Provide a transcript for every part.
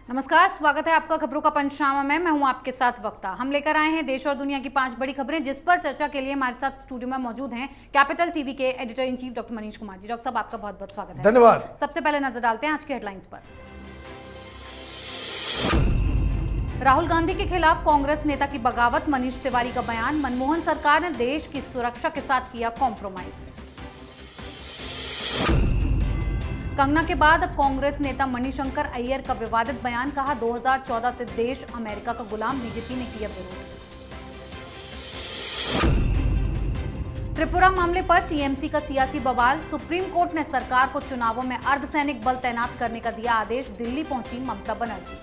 नमस्कार, स्वागत है आपका खबरों का पंचनामा में। मैं हूं आपके साथ वक्ता। हम लेकर आए हैं देश और दुनिया की 5 बड़ी खबरें, जिस पर चर्चा के लिए हमारे साथ स्टूडियो में मौजूद हैं कैपिटल टीवी के editor in chief doctor Manish Kumar ji. Doctor साहब, आपका बहुत बहुत स्वागत है। धन्यवाद। सबसे पहले नजर डालते हैं आज की हेडलाइंस पर। राहुल गांधी के खिलाफ कांग्रेस नेता की बगावत, मनीष तिवारी का बयान। मनमोहन सरकार ने देश की सुरक्षा के साथ किया कॉम्प्रोमाइज। कंगना के बाद अब कांग्रेस नेता मणिशंकर अय्यर का विवादित बयान। कहा 2014 से देश अमेरिका का गुलाम, बीजेपी ने किया विरोध। त्रिपुरा मामले पर टीएमसी का सियासी बवाल। सुप्रीम कोर्ट ने सरकार को चुनावों में अर्धसैनिक बल तैनात करने का दिया आदेश। दिल्ली पहुंची ममता बनर्जी।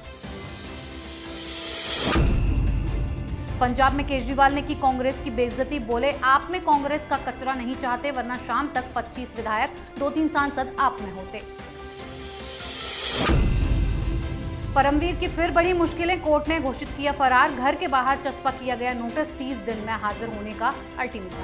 पंजाब में केजरीवाल ने की कांग्रेस की बेइज्जती। बोले, आप में कांग्रेस का कचरा नहीं चाहते, वरना शाम तक 25 विधायक 2-3 सांसद आप में होते। परमवीर की फिर बड़ी मुश्किलें, कोर्ट ने घोषित किया फरार। घर के बाहर चस्पा किया गया नोटिस, 30 दिन में हाजिर होने का अल्टीमेटम।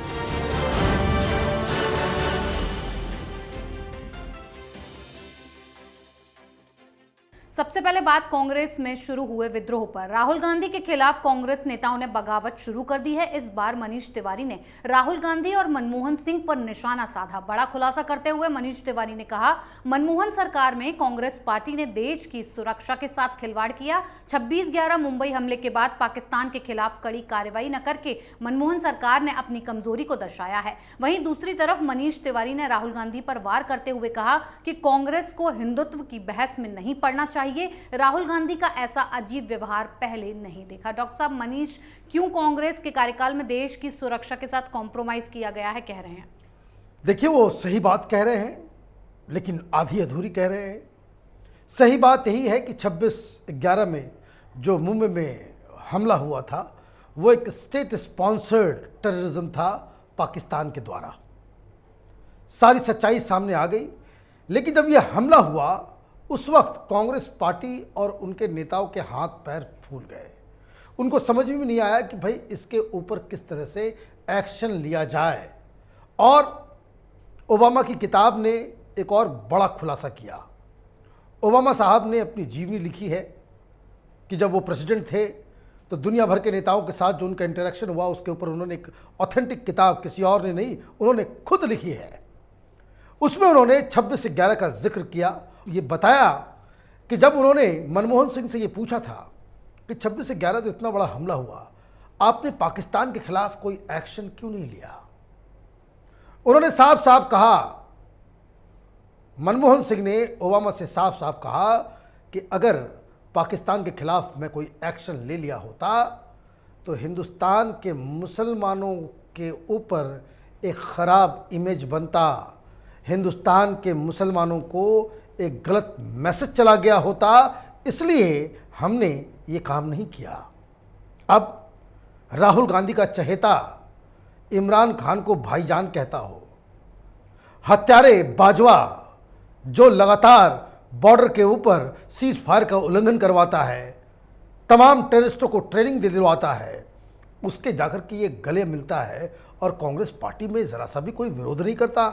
सबसे पहले बात कांग्रेस में शुरू हुए विद्रोह पर। राहुल गांधी के खिलाफ कांग्रेस नेताओं ने बगावत शुरू कर दी है। इस बार मनीष तिवारी ने राहुल गांधी और मनमोहन सिंह पर निशाना साधा। बड़ा खुलासा करते हुए मनीष तिवारी ने कहा, मनमोहन सरकार में कांग्रेस पार्टी ने देश की सुरक्षा के साथ खिलवाड़ किया। 26/11 मुंबई हमले के बाद पाकिस्तान के खिलाफ कड़ी कार्रवाई न करके मनमोहन सरकार ने अपनी कमजोरी को दर्शाया है। वहीं दूसरी तरफ मनीष तिवारी ने राहुल गांधी पर वार करते हुए कहा कि कांग्रेस को हिंदुत्व की बहस में नहीं पड़ना चाहिए। राहुल गांधी का ऐसा अजीब व्यवहार पहले नहीं देखा। डॉक्टर साहब, मनीष क्यों कांग्रेस के कार्यकाल में देश की सुरक्षा के साथ कॉम्प्रोमाइज किया गया है कह रहे हैं? देखिए, वो सही बात कह रहे हैं, लेकिन आधी अधूरी कह रहे हैं। सही बात यही है कि 26/11 में जो मुंबई में हमला हुआ था, वो एक स्टेट स्पॉन्सर्ड टेररिज्म था पाकिस्तान के द्वारा। सारी सच्चाई सामने आ गई। लेकिन जब यह हमला हुआ, उस वक्त कांग्रेस पार्टी और उनके नेताओं के हाथ पैर फूल गए। उनको समझ में नहीं आया कि भाई इसके ऊपर किस तरह से एक्शन लिया जाए। और ओबामा की किताब ने एक और बड़ा खुलासा किया। ओबामा साहब ने अपनी जीवनी लिखी है कि जब वो प्रेसिडेंट थे तो दुनिया भर के नेताओं के साथ जो उनका इंटरेक्शन हुआ, उसके ऊपर उन्होंने एक ऑथेंटिक किताब, किसी और ने नहीं, उन्होंने खुद लिखी है। उसमें उन्होंने 26/11 का जिक्र किया। ये बताया कि जब उन्होंने मनमोहन सिंह से ये पूछा था कि 26/11 जो इतना बड़ा हमला हुआ, आपने पाकिस्तान के खिलाफ कोई एक्शन क्यों नहीं लिया, उन्होंने साफ साफ कहा, मनमोहन सिंह ने ओबामा से साफ साफ कहा कि अगर पाकिस्तान के खिलाफ मैं कोई एक्शन ले लिया होता तो हिंदुस्तान के मुसलमानों के ऊपर एक ख़राब इमेज बनता, हिंदुस्तान के मुसलमानों को एक गलत मैसेज चला गया होता, इसलिए हमने ये काम नहीं किया। अब राहुल गांधी का चहेता इमरान खान को भाईजान कहता हो, हत्यारे बाजवा जो लगातार बॉर्डर के ऊपर सीज फायर का उल्लंघन करवाता है, तमाम टेररिस्टों को ट्रेनिंग दे दिलवाता है, उसके जाकर के ये गले मिलता है और कांग्रेस पार्टी में ज़रा सा भी कोई विरोध नहीं करता,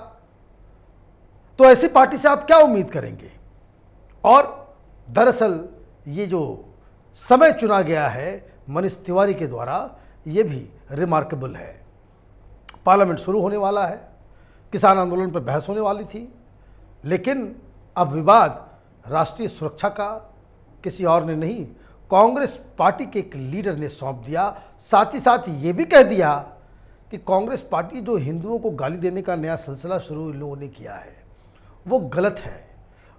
तो ऐसी पार्टी से आप क्या उम्मीद करेंगे? और दरअसल ये जो समय चुना गया है मनीष तिवारी के द्वारा, ये भी रिमार्केबल है। पार्लियामेंट शुरू होने वाला है, किसान आंदोलन पर बहस होने वाली थी, लेकिन अब विवाद राष्ट्रीय सुरक्षा का किसी और ने नहीं, कांग्रेस पार्टी के एक लीडर ने सौंप दिया। साथ ही साथ ये भी कह दिया कि कांग्रेस पार्टी जो हिंदुओं को गाली देने का नया सिलसिला शुरू इन लोगों ने किया है, वो गलत है,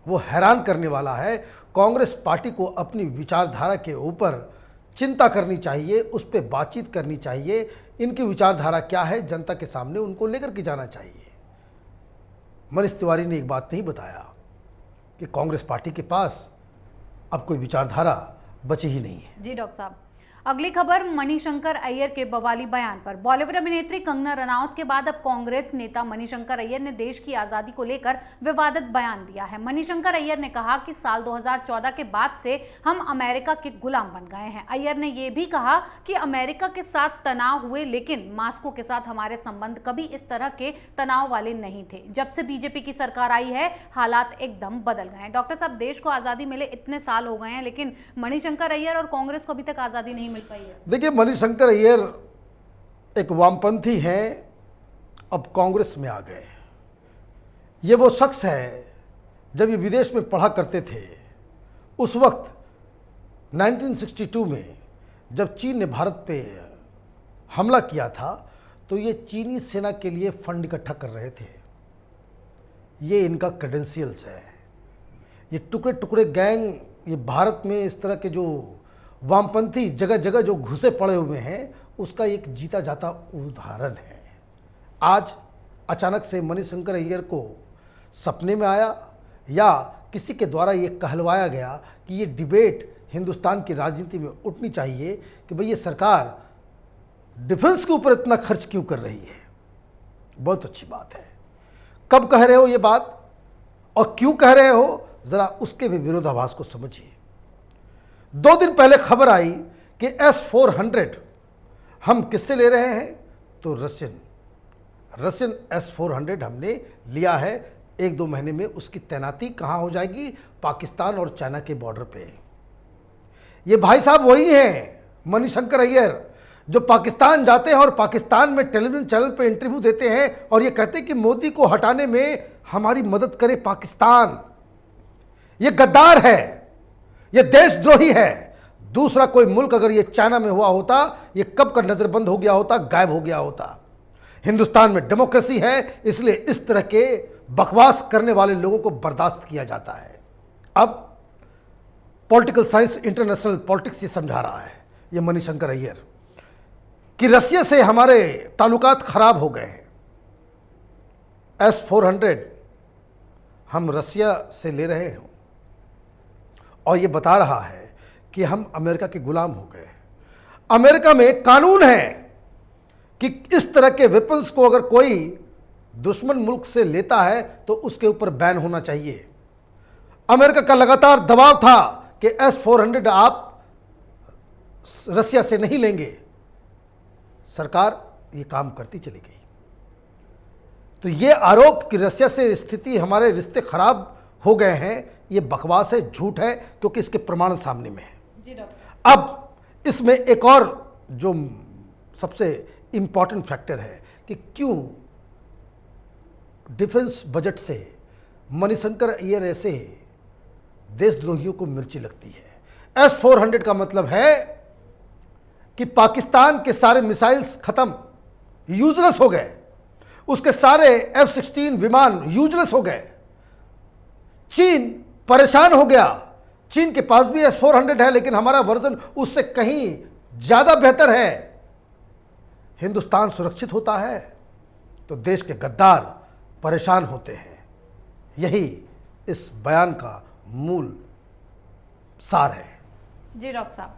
वो हैरान करने वाला है। कांग्रेस पार्टी को अपनी विचारधारा के ऊपर चिंता करनी चाहिए, उस पर बातचीत करनी चाहिए। इनकी विचारधारा क्या है, जनता के सामने उनको लेकर के जाना चाहिए। मनीष तिवारी ने एक बात नहीं बताया कि कांग्रेस पार्टी के पास अब कोई विचारधारा बची ही नहीं है। जी डॉक्टर साहब, अगली खबर मणिशंकर अय्यर के बवाली बयान पर। बॉलीवुड अभिनेत्री कंगना रनौत के बाद अब कांग्रेस नेता मणिशंकर अय्यर ने देश की आजादी को लेकर विवादित बयान दिया है। मणिशंकर अय्यर ने कहा कि साल 2014 के बाद से हम अमेरिका के गुलाम बन गए हैं। अय्यर ने यह भी कहा कि अमेरिका के साथ तनाव हुए, लेकिन मास्को के साथ हमारे संबंध कभी इस तरह के तनाव वाले नहीं थे। जब से बीजेपी की सरकार आई है, हालात एकदम बदल गए हैं। डॉक्टर साहब, देश को आजादी मिले इतने साल हो गए हैं, लेकिन मणिशंकर अय्यर और कांग्रेस को अभी तक आजादी नहीं मिल पाई है। देखिए, मणिशंकर अय्यर एक वामपंथी हैं, अब कांग्रेस में आ गए। ये वो शख्स है, जब ये विदेश में पढ़ा करते थे उस वक्त 1962 में जब चीन ने भारत पे हमला किया था तो ये चीनी सेना के लिए फंड इकट्ठा कर रहे थे। ये इनका क्रेडेंशियल्स है। ये टुकड़े टुकड़े गैंग, ये भारत में इस तरह के जो वामपंथी जगह जगह जो घुसे पड़े हुए हैं, उसका एक जीता जाता उदाहरण है। आज अचानक से मणिशंकर अय्यर को सपने में आया या किसी के द्वारा ये कहलवाया गया कि ये डिबेट हिंदुस्तान की राजनीति में उठनी चाहिए कि भाई ये सरकार डिफेंस के ऊपर इतना खर्च क्यों कर रही है। बहुत अच्छी बात है। कब कह रहे हो ये बात और क्यों कह रहे हो, ज़रा उसके भी विरोधाभास को समझिए। 2 दिन पहले खबर आई कि S-400 हम किससे ले रहे हैं, तो रशियन S-400 हमने लिया है। 1-2 महीने में उसकी तैनाती कहाँ हो जाएगी, पाकिस्तान और चाइना के बॉर्डर पे। ये भाई साहब वही हैं मणिशंकर अय्यर जो पाकिस्तान जाते हैं और पाकिस्तान में टेलीविजन चैनल पे इंटरव्यू देते हैं और ये कहते हैं कि मोदी को हटाने में हमारी मदद करे पाकिस्तान। ये गद्दार है, ये देशद्रोही है। दूसरा कोई मुल्क अगर ये चाइना में हुआ होता, ये कब का नजरबंद हो गया होता, गायब हो गया होता। हिंदुस्तान में डेमोक्रेसी है, इसलिए इस तरह के बकवास करने वाले लोगों को बर्दाश्त किया जाता है। अब पॉलिटिकल साइंस इंटरनेशनल पॉलिटिक्स ये समझा रहा है, ये मणिशंकर अय्यर, कि रसिया से हमारे ताल्लुकात खराब हो गए हैं। S-400 हम रसिया से ले रहे हैं और ये बता रहा है कि हम अमेरिका के गुलाम हो गए। अमेरिका में कानून है कि इस तरह के वेपन्स को अगर कोई दुश्मन मुल्क से लेता है तो उसके ऊपर बैन होना चाहिए। अमेरिका का लगातार दबाव था कि S-400 आप रसिया से नहीं लेंगे। सरकार ये काम करती चली गई। तो ये आरोप कि रसिया से स्थिति, हमारे रिश्ते खराब हो गए हैं, ये बकवास है, झूठ है, क्योंकि इसके प्रमाण सामने में है। जी डॉक्टर। अब इसमें एक और जो सबसे इंपॉर्टेंट फैक्टर है कि क्यों डिफेंस बजट से मणिशंकर अय्यर ऐसे देशद्रोहियों को मिर्ची लगती है। S-400 का मतलब है कि पाकिस्तान के सारे मिसाइल्स खत्म, यूजलेस हो गए, उसके सारे F-16 विमान यूजलेस हो गए। चीन परेशान हो गया। चीन के पास भी S-400 है, लेकिन हमारा वर्जन उससे कहीं ज़्यादा बेहतर है। हिंदुस्तान सुरक्षित होता है तो देश के गद्दार परेशान होते हैं। यही इस बयान का मूल सार है। जी डॉक्टर साहब,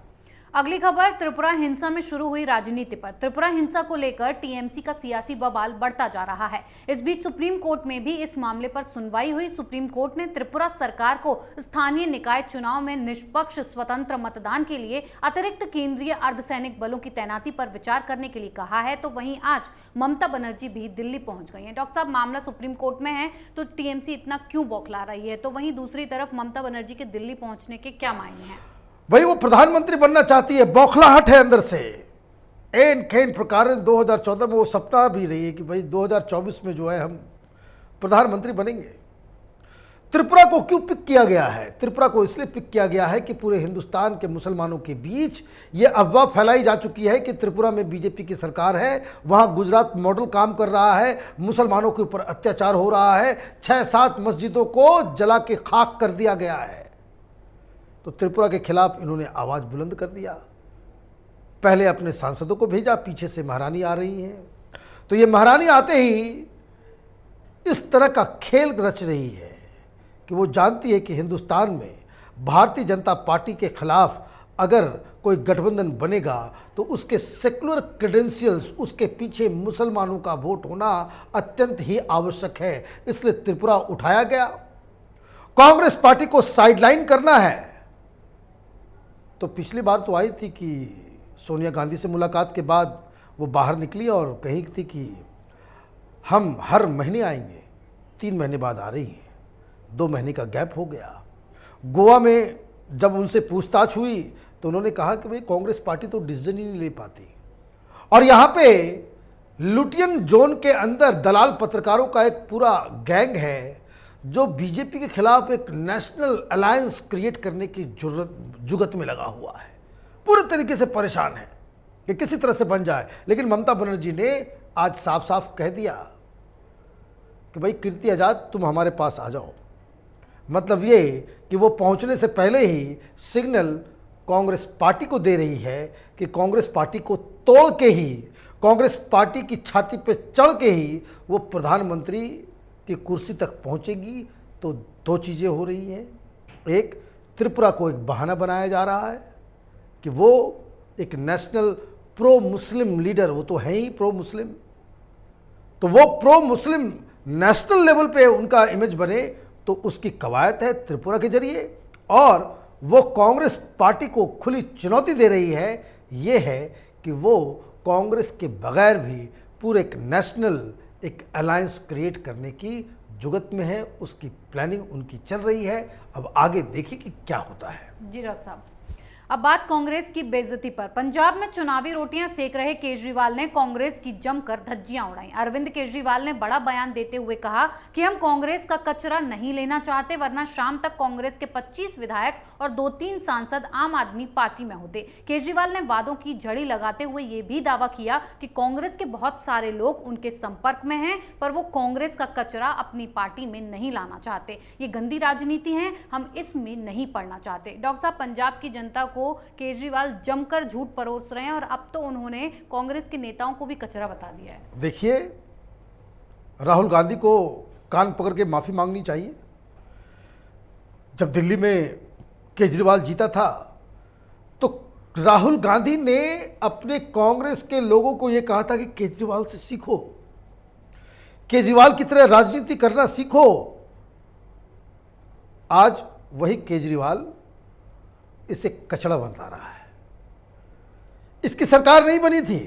अगली खबर त्रिपुरा हिंसा में शुरू हुई राजनीति पर। त्रिपुरा हिंसा को लेकर टीएमसी का सियासी बवाल बढ़ता जा रहा है। इस बीच सुप्रीम कोर्ट में भी इस मामले पर सुनवाई हुई। सुप्रीम कोर्ट ने त्रिपुरा सरकार को स्थानीय निकाय चुनाव में निष्पक्ष स्वतंत्र मतदान के लिए अतिरिक्त केंद्रीय अर्धसैनिक बलों की तैनाती पर विचार करने के लिए कहा है। तो वहीं आज ममता बनर्जी भी दिल्ली पहुंच गई हैं। डॉक्टर साहब, मामला सुप्रीम कोर्ट में है तो टीएमसी इतना क्यों बौखला रही है? तो वहीं दूसरी तरफ ममता बनर्जी के दिल्ली पहुंचने के क्या मायने हैं? भाई, वो प्रधानमंत्री बनना चाहती है, बौखलाहट है अंदर से। एन खेन प्रकार 2014 में वो सपना भी रही है कि भाई 2024 में जो है हम प्रधानमंत्री बनेंगे। त्रिपुरा को क्यों पिक किया गया है? त्रिपुरा को इसलिए पिक किया गया है कि पूरे हिंदुस्तान के मुसलमानों के बीच ये अफवाह फैलाई जा चुकी है कि त्रिपुरा में बीजेपी की सरकार है, वहाँ गुजरात मॉडल काम कर रहा है, मुसलमानों के ऊपर अत्याचार हो रहा है, 6-7 मस्जिदों को जला के खाक कर दिया गया है। तो त्रिपुरा के खिलाफ इन्होंने आवाज़ बुलंद कर दिया। पहले अपने सांसदों को भेजा, पीछे से महारानी आ रही हैं। तो ये महारानी आते ही इस तरह का खेल रच रही है कि वो जानती है कि हिंदुस्तान में भारतीय जनता पार्टी के खिलाफ अगर कोई गठबंधन बनेगा तो उसके सेक्युलर क्रेडेंशियल्स, उसके पीछे मुसलमानों का वोट होना अत्यंत ही आवश्यक है। इसलिए त्रिपुरा उठाया गया। कांग्रेस पार्टी को साइडलाइन करना है। तो पिछली बार तो आई थी कि सोनिया गांधी से मुलाकात के बाद वो बाहर निकली और कही थी कि हम हर महीने आएंगे। 3 महीने बाद आ रही हैं, 2 महीने का गैप हो गया। गोवा में जब उनसे पूछताछ हुई तो उन्होंने कहा कि भाई कांग्रेस पार्टी तो डिसीजन ही नहीं ले पाती। और यहाँ पे लुटियन जोन के अंदर दलाल पत्रकारों का एक पूरा गैंग है जो बीजेपी के खिलाफ एक नेशनल अलायंस क्रिएट करने की जुगत में लगा हुआ है। पूरे तरीके से परेशान है कि किसी तरह से बन जाए। लेकिन ममता बनर्जी ने आज साफ साफ कह दिया कि भाई कीर्ति आजाद तुम हमारे पास आ जाओ। मतलब ये कि वो पहुंचने से पहले ही सिग्नल कांग्रेस पार्टी को दे रही है कि कांग्रेस पार्टी को तोड़ के ही, कांग्रेस पार्टी की छाती पे चढ़ के ही वो प्रधानमंत्री की कुर्सी तक पहुंचेगी। तो 2 चीज़ें हो रही हैं। एक, त्रिपुरा को एक बहाना बनाया जा रहा है कि वो एक नेशनल प्रो मुस्लिम लीडर, वो तो है ही प्रो मुस्लिम, तो वो प्रो मुस्लिम नेशनल लेवल पे उनका इमेज बने, तो उसकी कवायद है त्रिपुरा के जरिए। और वो कांग्रेस पार्टी को खुली चुनौती दे रही है, ये है कि वो कांग्रेस के बगैर भी पूरे एक नेशनल एक अलायंस क्रिएट करने की जुगत में है। उसकी प्लानिंग उनकी चल रही है। अब आगे देखिए कि क्या होता है। जी डॉक्टर साहब, अब बात कांग्रेस की बेइज्जती पर। पंजाब में चुनावी रोटियां सेक रहे केजरीवाल ने कांग्रेस की जमकर धज्जियां उड़ाई। अरविंद केजरीवाल ने बड़ा बयान देते हुए कहा कि हम कांग्रेस का कचरा नहीं लेना चाहते, वरना शाम तक कांग्रेस के 25 विधायक और 2-3 सांसद आम आदमी पार्टी में होते। केजरीवाल ने वादों की झड़ी लगाते हुए ये भी दावा किया कि कांग्रेस के बहुत सारे लोग उनके संपर्क में हैं, पर वो कांग्रेस का कचरा अपनी पार्टी में नहीं लाना चाहते। ये गंदी राजनीति है, हम इसमें नहीं पड़ना चाहते। डॉक्टर साहब, पंजाब की जनता को केजरीवाल जमकर झूठ परोस रहे हैं और अब तो उन्होंने कांग्रेस के नेताओं को भी कचरा बता दिया है। देखिए, राहुल गांधी को कान पकड़ के माफी मांगनी चाहिए। जब दिल्ली में केजरीवाल जीता था तो राहुल गांधी ने अपने कांग्रेस के लोगों को यह कहा था कि केजरीवाल से सीखो, केजरीवाल की तरह राजनीति करना सीखो। आज वही केजरीवाल इसे कचड़ा बनता रहा है। इसकी सरकार नहीं बनी थी,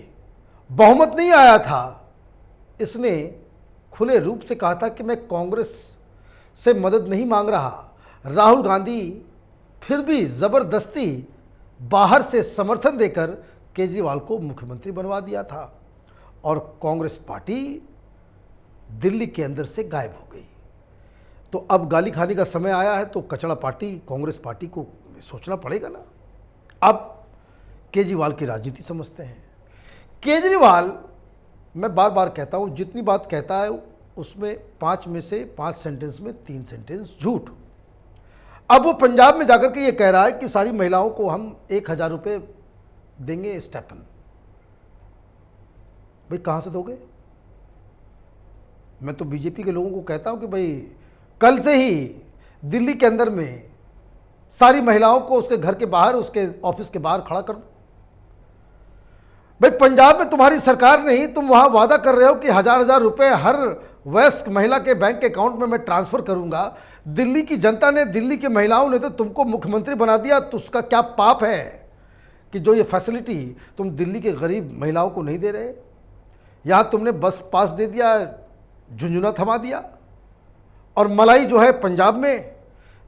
बहुमत नहीं आया था। इसने खुले रूप से कहा था कि मैं कांग्रेस से मदद नहीं मांग रहा। राहुल गांधी फिर भी ज़बरदस्ती बाहर से समर्थन देकर केजरीवाल को मुख्यमंत्री बनवा दिया था और कांग्रेस पार्टी दिल्ली के अंदर से गायब हो गई। तो अब गाली खाने का समय आया है, तो कचड़ा पार्टी कांग्रेस पार्टी को सोचना पड़ेगा ना। अब केजरीवाल की राजनीति समझते हैं। केजरीवाल, मैं बार बार कहता हूं, जितनी बात कहता है उसमें 5 में से 5 सेंटेंस में 3 सेंटेंस झूठ। अब वो पंजाब में जाकर के ये कह रहा है कि सारी महिलाओं को हम 1000 रुपये देंगे स्टेपन। भाई कहां से दोगे? मैं तो बीजेपी के लोगों को कहता हूं कि भाई कल से ही दिल्ली के अंदर में सारी महिलाओं को उसके घर के बाहर, उसके ऑफिस के बाहर खड़ा कर दो। भाई पंजाब में तुम्हारी सरकार नहीं, तुम वहां वादा कर रहे हो कि 1000 रुपए हर वयस्क महिला के बैंक अकाउंट में मैं ट्रांसफर करूंगा। दिल्ली की जनता ने, दिल्ली की महिलाओं ने तो तुमको मुख्यमंत्री बना दिया, तो उसका क्या पाप है कि जो ये फैसिलिटी तुम दिल्ली के गरीब महिलाओं को नहीं दे रहे? यहां तुमने बस पास दे दिया, झुंझुना थमा दिया, और मलाई जो है पंजाब में।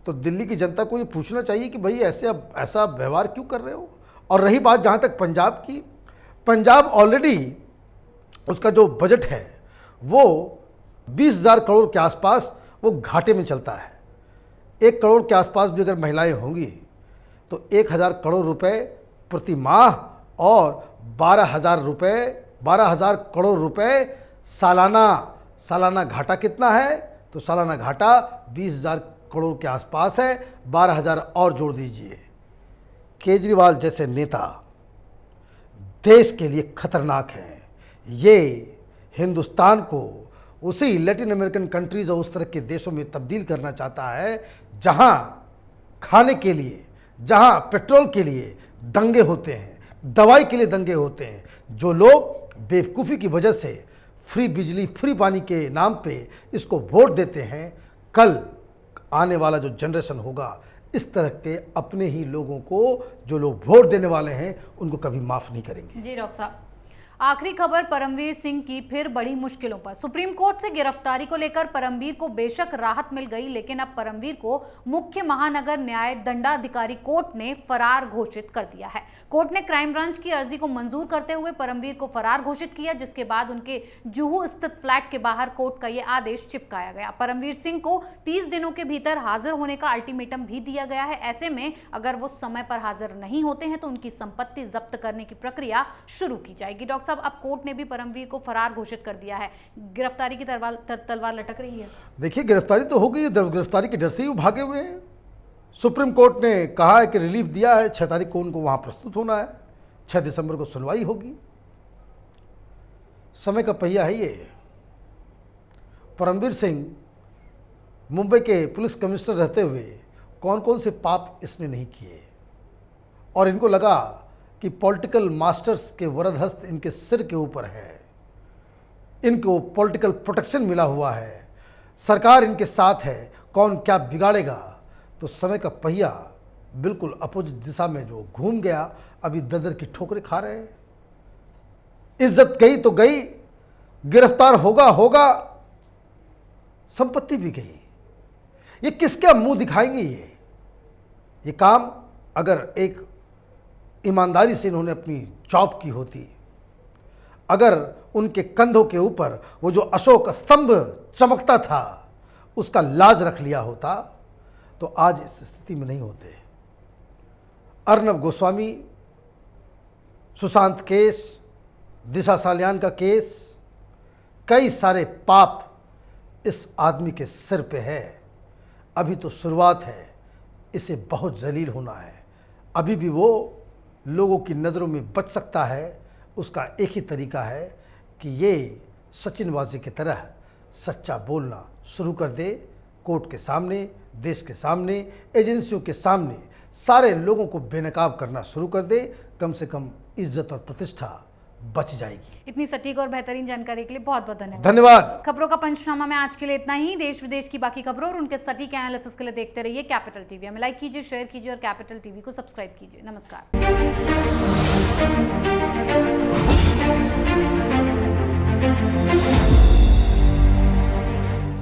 तो दिल्ली की जनता को ये पूछना चाहिए कि भाई ऐसा व्यवहार क्यों कर रहे हो। और रही बात जहाँ तक पंजाब की, पंजाब ऑलरेडी उसका जो बजट है वो 20,000 करोड़ के आसपास वो घाटे में चलता है। 1 करोड़ के आसपास भी अगर महिलाएं होंगी तो 1000 करोड़ रुपए प्रति माह और 12,000 करोड़ रुपए सालाना घाटा कितना है? तो सालाना घाटा 20,000 करोड़ के आसपास है। 12,000 और जोड़ दीजिए। केजरीवाल जैसे नेता देश के लिए खतरनाक हैं। ये हिंदुस्तान को उसी लैटिन अमेरिकन कंट्रीज और उस तरह के देशों में तब्दील करना चाहता है जहां खाने के लिए, जहां पेट्रोल के लिए, दंगे होते हैं, दवाई के लिए दंगे होते हैं। जो लोग बेवकूफ़ी की वजह से फ्री बिजली, फ्री पानी के नाम पे इसको वोट देते हैं, कल आने वाला जो जनरेशन होगा इस तरह के अपने ही लोगों को, जो लोग वोट देने वाले हैं, उनको कभी माफ़ नहीं करेंगे। जी डॉक्टर साहब, आखिरी खबर परमवीर सिंह की फिर बड़ी मुश्किलों पर। सुप्रीम कोर्ट से गिरफ्तारी को लेकर परमवीर को बेशक राहत मिल गई, लेकिन अब परमवीर को मुख्य महानगर न्याय दंडाधिकारी कोर्ट ने फरार घोषित कर दिया है। कोर्ट ने क्राइम ब्रांच की अर्जी को मंजूर करते हुए परमवीर को फरार घोषित किया, जिसके बाद उनके जुहू स्थित फ्लैट के बाहर कोर्ट का यह आदेश चिपकाया गया। परमवीर सिंह को 30 दिनों के भीतर हाजिर होने का अल्टीमेटम भी दिया गया है। ऐसे में अगर वो समय पर हाजिर नहीं होते हैं तो उनकी संपत्ति जब्त करने की प्रक्रिया शुरू की जाएगी। डॉक्टर साहब, अब कोर्ट ने भी परमवीर को फरार घोषित कर दिया है। गिरफ्तारी की तलवार लटक रही है। देखिए, गिरफ्तारी तो हो गई, गिरफ्तारी के डर से ही वो भागे हुए हैं। सुप्रीम कोर्ट ने कहा है कि रिलीफ दिया है, 6 तारीख को उनको वहां प्रस्तुत होना है, 6 दिसंबर को सुनवाई होगी। समय का पहिया है ये। परमवीर सिंह मुंबई के पुलिस कमिश्नर रहते हुए कौन कौन से पाप इसने नहीं किए, और इनको लगा कि पॉलिटिकल मास्टर्स के वरद हस्त इनके सिर के ऊपर है, इनको पॉलिटिकल प्रोटेक्शन मिला हुआ है, सरकार इनके साथ है, कौन क्या बिगाड़ेगा। तो समय का पहिया बिल्कुल अपोजिट दिशा में जो घूम गया, अभी दर की ठोकरें खा रहे हैं। इज्जत गई तो गई, गिरफ्तार होगा, संपत्ति भी गई। ये किसका मुंह दिखाएंगे? ये काम अगर एक ईमानदारी से इन्होंने अपनी जॉब की होती, अगर उनके कंधों के ऊपर वो जो अशोक स्तंभ चमकता था उसका लाज रख लिया होता, तो आज इस स्थिति में नहीं होते। अर्नब गोस्वामी, सुशांत केस, दिशा सालियान का केस, कई सारे पाप इस आदमी के सिर पे है। अभी तो शुरुआत है, इसे बहुत जलील होना है। अभी भी वो लोगों की नज़रों में बच सकता है। उसका एक ही तरीका है कि ये सचिन वाजी की तरह सच्चा बोलना शुरू कर दे, कोर्ट के सामने, देश के सामने, एजेंसियों के सामने, सारे लोगों को बेनकाब करना शुरू कर दे। कम से कम इज्जत और प्रतिष्ठा बच जाएगी। इतनी सटीक और बेहतरीन जानकारी के लिए बहुत बहुत धन्यवाद। धन्यवाद। खबरों का पंचनामा में आज के लिए इतना ही। देश विदेश की बाकी खबरों और उनके सटीक एनालिसिस के लिए देखते रहिए कैपिटल टीवी। हमें लाइक कीजिए, शेयर कीजिए और कैपिटल टीवी को सब्सक्राइब कीजिए। नमस्कार।